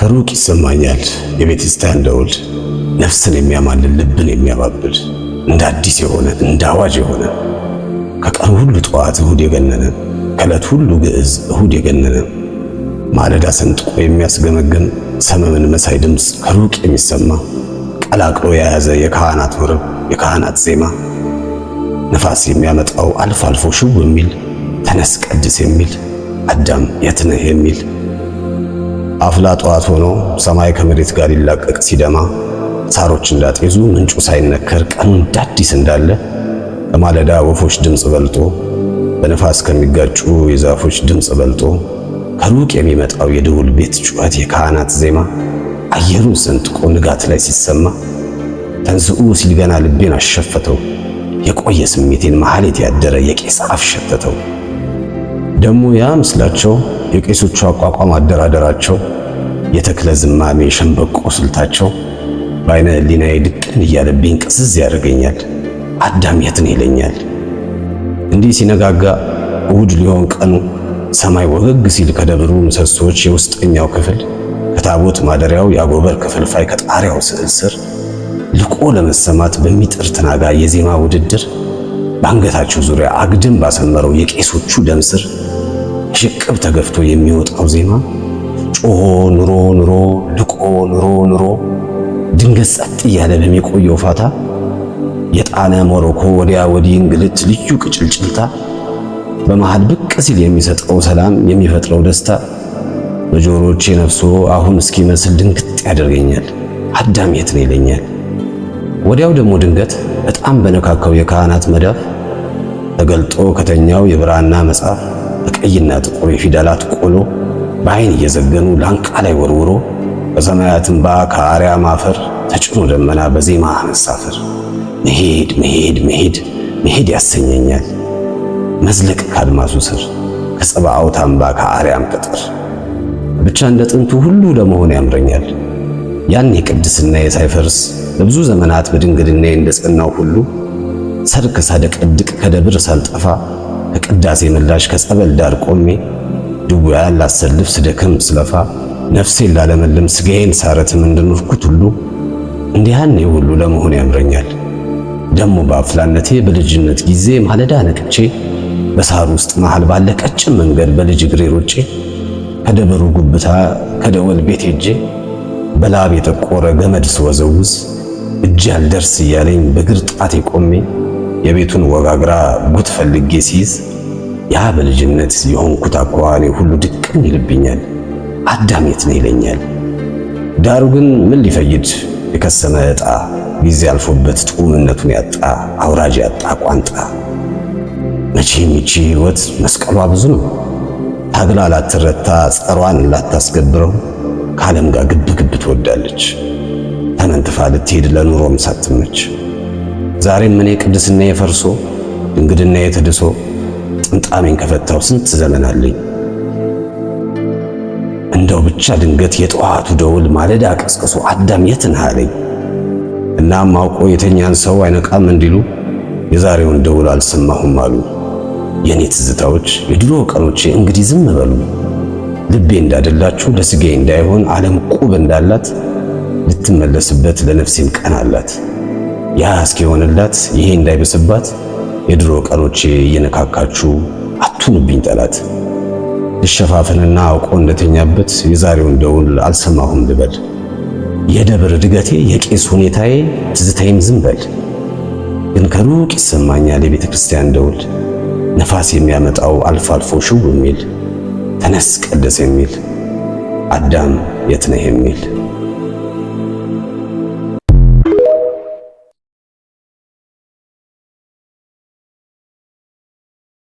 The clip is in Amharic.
ከሩቅ ይሰማኛል የቤተክርስቲያን ደውል፣ ነፍስን የሚያማልል ልብን የሚያባብል እንደ አዲስ የሆነ እንደ አዋጅ የሆነ ከቀኑ ሁሉ ጠዋት እሁድ የገነነ ከዕለት ሁሉ ግዕዝ እሁድ የገነነ ማለዳ ሰንጥቆ የሚያስገመግም ሰመመን መሳይ ድምፅ ከሩቅ የሚሰማ ቀላቅሎ የያዘ የካህናት ወረብ የካህናት ዜማ ነፋስ የሚያመጣው አልፎ አልፎ ሽው የሚል ተነስ ቀድስ የሚል አዳም የት ነህ የሚል አፍላ ጠዋት ሆኖ ሰማይ ከመሬት ጋር ይላቀቅ ሲደማ ሳሮች እንዳጤዙ ምንጩ ሳይነከር ቀኑ እንዳዲስ እንዳለ በማለዳ ወፎች ድምፅ በልጦ በነፋስ ከሚጋጩ የዛፎች ድምፅ በልጦ ከሩቅ የሚመጣው የደውል ቤት ጩኸት የካህናት ዜማ አየሩን ሰንጥቆ ንጋት ላይ ሲሰማ ተንስኡ ሲል ገና ልቤን አሸፈተው የቆየ ስሜቴን መሐሌት ያደረ የቄስ አፍ ሸተተው። ደሞ ያ ምስላቸው የቄሶቹ አቋቋም አደራደራቸው የተክለ ዝማሜ ሸምበቆ ስልታቸው በአይነ ህሊናዬ ድቅን እያለብኝ ቅዝዝ ያደርገኛል። አዳም የት ነህ ይለኛል። እንዲህ ሲነጋጋ እሁድ ሊሆን ቀኑ ሰማይ ወገግ ሲል ከደብሩ ምሰሶች የውስጠኛው ክፍል ከታቦት ማደሪያው ያጎበር ክፍልፋይ ከጣሪያው ስዕል ስር ልቆ ለመሰማት በሚጥር ትናጋ የዜማ ውድድር በአንገታቸው ዙሪያ አግድም ባሰመረው የቄሶቹ ደም ስር ሽቅብ ተገፍቶ የሚወጣው ዜማ ጮሆ ኑሮ ኑሮ ልቆ ኑሮ ኑሮ ድንገት ጸጥ እያለ በሚቆየው ፋታ የጣነ ሞሮኮ ወዲያ ወዲህ እንግልት ልዩ ቅጭልጭልታ በመሃል ብቅ ሲል የሚሰጠው ሰላም የሚፈጥረው ደስታ በጆሮቼ ነፍሶ አሁን እስኪመስል ድንግጥ ያደርገኛል። አዳም የት ነህ ይለኛል። ወዲያው ደግሞ ድንገት በጣም በነካካው የካህናት መዳፍ ተገልጦ ከተኛው የብራና መጽሐፍ በቀይና ጥቁር የፊደላት ቆሎ በአይን እየዘገኑ ላንቃ ላይ ወርውሮ በሰማያትም ከአርያም አፈር ተጭኖ ደመና በዜማ መሳፈር መሄድ መሄድ መሄድ መሄድ ያሰኘኛል። መዝለቅ ካድማሱ ስር ከጸባዖት አምባ ከአርያም ቅጥር ብቻ እንደ ጥንቱ ሁሉ ለመሆን ያምረኛል። ያን የቅድስናዬ ሳይፈርስ ለብዙ ዘመናት በድንግልናዬ እንደጸናው ሁሉ ሰርክ ሳደቀድቅ ከደብር ሳልጠፋ ከቅዳሴ ምላሽ ከጸበል ዳር ቆሜ ድውያን ላሰልፍ ስደክም ስለፋ ነፍሴን ላለመልም ስጋዬን ሳረትም እንደኖርኩት ሁሉ እንዲያኔ ሁሉ ለመሆን ያምረኛል። ደሞ በአፍላነቴ በልጅነት ጊዜ ማለዳ ነቅቼ በሳር ውስጥ መሃል ባለ ቀጭን መንገድ በልጅ እግሬ ሮጬ ከደብሩ ጉብታ ከደወል ቤት ሄጄ በላብ የጠቆረ ገመድ ስወዘውዝ እጅ ያልደርስ እያለኝ በግር ጣቴ ቆሜ የቤቱን ወጋግራ ጉት ፈልጌ ሲይዝ ያ በልጅነት የሆንኩት አኳኋኔ ሁሉ ድቅም ይልብኛል። አዳም የት ነህ ይለኛል። ዳሩ ግን ምን ሊፈይድ የከሰመ ዕጣ ጊዜ አልፎበት ጡምነቱን ያጣ አውራጅ ያጣ ቋንጣ። መቼም ይቺ ሕይወት መስቀሏ ብዙ ነው። ታግላ ላትረታ ጸሯን ላታስገብረው ከዓለም ጋር ግብ ግብ ትወዳለች። ተመንትፋ ልትሄድ ለኑሮም ሳትመች ዛሬም እኔ ቅድስናዬ ፈርሶ ድንግድናዬ ተድሶ ጥምጣሜን ከፈታው ስንት ዘመን አለኝ። እንደው ብቻ ድንገት የጠዋቱ ደውል ማለዳ ቀስቅሶ አዳም የት ነህ አለኝ። እናም አውቆ የተኛን ሰው አይነቃም እንዲሉ የዛሬውን ደውል አልሰማሁም አሉ። የኔ ትዝታዎች የድሮ ቀኖቼ እንግዲህ ዝም በሉ። ልቤ እንዳደላችሁ ለስጋዬ እንዳይሆን ዓለም ቁብ እንዳላት ልትመለስበት ለነፍሴም ቀን አላት። ያ እስኪሆንላት ይሄ እንዳይበስባት የድሮ ቀኖቼ እየነካካችሁ አቱንብኝ ጠላት። ልሸፋፍንና አውቆ እንደተኛበት የዛሬውን ደውል አልሰማሁም ልበል። የደብር እድገቴ የቄስ ሁኔታዬ ትዝታዬም ዝም በል። ግን ከሩቅ ይሰማኛል የቤተ ክርስቲያን ደውል ነፋስ የሚያመጣው አልፎ አልፎ ሽው የሚል ተነስ ቀደስ የሚል አዳም የት ነህ የሚል